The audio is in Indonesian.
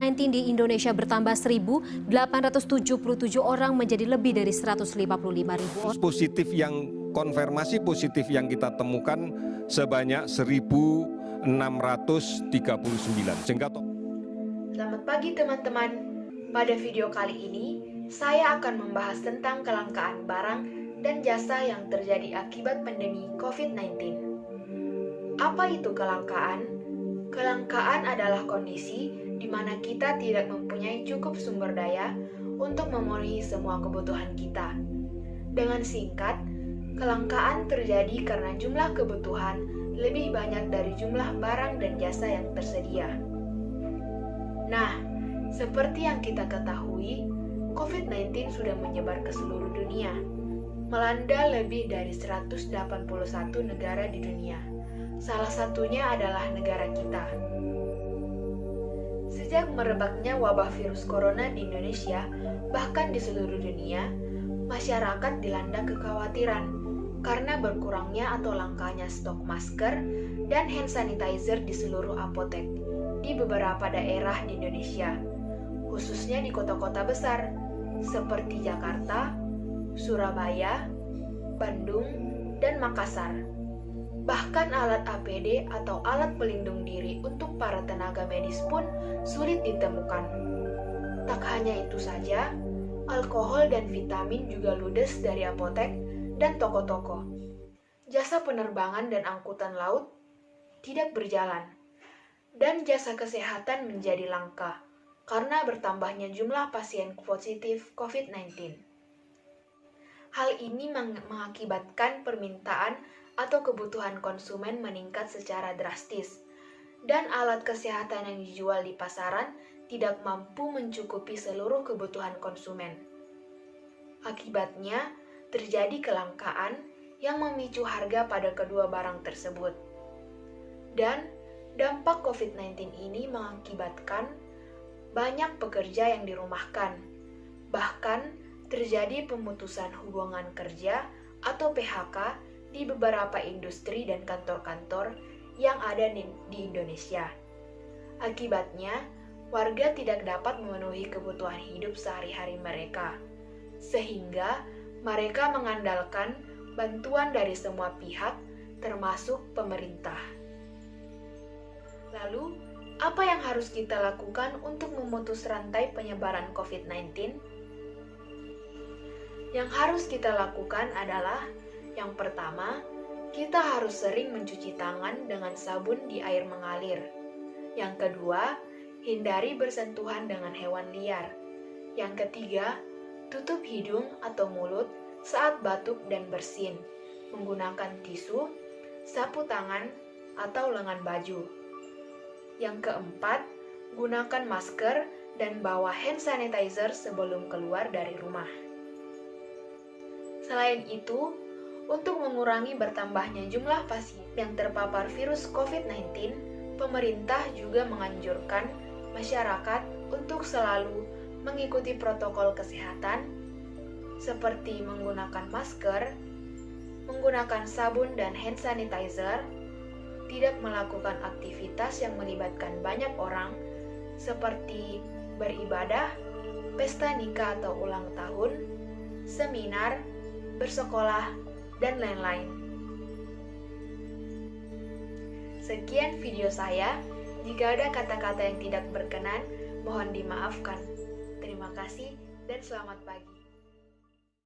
COVID-19 di Indonesia bertambah 1.877 orang menjadi lebih dari 155.000 orang. Konfirmasi positif yang kita temukan sebanyak 1.639. Selamat pagi teman-teman. Pada video kali ini, saya akan membahas tentang kelangkaan barang dan jasa yang terjadi akibat pandemi COVID-19. Apa itu kelangkaan? Kelangkaan adalah kondisi di mana kita tidak mempunyai cukup sumber daya untuk memenuhi semua kebutuhan kita. Dengan singkat, kelangkaan terjadi karena jumlah kebutuhan lebih banyak dari jumlah barang dan jasa yang tersedia. Nah, seperti yang kita ketahui, COVID-19 sudah menyebar ke seluruh dunia, melanda lebih dari 181 negara di dunia. Salah satunya adalah negara kita. Sejak merebaknya wabah virus corona di Indonesia, bahkan di seluruh dunia, masyarakat dilanda kekhawatiran karena berkurangnya atau langkanya stok masker dan hand sanitizer di seluruh apotek di beberapa daerah di Indonesia, khususnya di kota-kota besar seperti Jakarta, Surabaya, Bandung, dan Makassar. Bahkan alat APD atau alat pelindung diri untuk para tenaga medis pun sulit ditemukan. Tak hanya itu saja, alkohol dan vitamin juga ludes dari apotek dan toko-toko. Jasa penerbangan dan angkutan laut tidak berjalan. Dan jasa kesehatan menjadi langka karena bertambahnya jumlah pasien positif COVID-19. Hal ini mengakibatkan permintaan atau kebutuhan konsumen meningkat secara drastis, dan alat kesehatan yang dijual di pasaran tidak mampu mencukupi seluruh kebutuhan konsumen. Akibatnya, terjadi kelangkaan yang memicu harga pada kedua barang tersebut. Dan dampak COVID-19 ini mengakibatkan banyak pekerja yang dirumahkan, bahkan terjadi pemutusan hubungan kerja atau PHK di beberapa industri dan kantor-kantor yang ada di Indonesia. Akibatnya, warga tidak dapat memenuhi kebutuhan hidup sehari-hari mereka, sehingga mereka mengandalkan bantuan dari semua pihak, termasuk pemerintah. Lalu, apa yang harus kita lakukan untuk memutus rantai penyebaran COVID-19? Yang harus kita lakukan adalah yang pertama, kita harus sering mencuci tangan dengan sabun di air mengalir. Yang kedua, hindari bersentuhan dengan hewan liar. Yang ketiga, tutup hidung atau mulut saat batuk dan bersin, menggunakan tisu, sapu tangan, atau lengan baju. Yang keempat, gunakan masker dan bawa hand sanitizer sebelum keluar dari rumah. Selain itu, untuk mengurangi bertambahnya jumlah pasien yang terpapar virus COVID-19, pemerintah juga menganjurkan masyarakat untuk selalu mengikuti protokol kesehatan seperti menggunakan masker, menggunakan sabun dan hand sanitizer, tidak melakukan aktivitas yang melibatkan banyak orang seperti beribadah, pesta nikah atau ulang tahun, seminar, bersekolah, dan lain-lain. Sekian video saya. Jika ada kata-kata yang tidak berkenan, mohon dimaafkan. Terima kasih dan selamat pagi.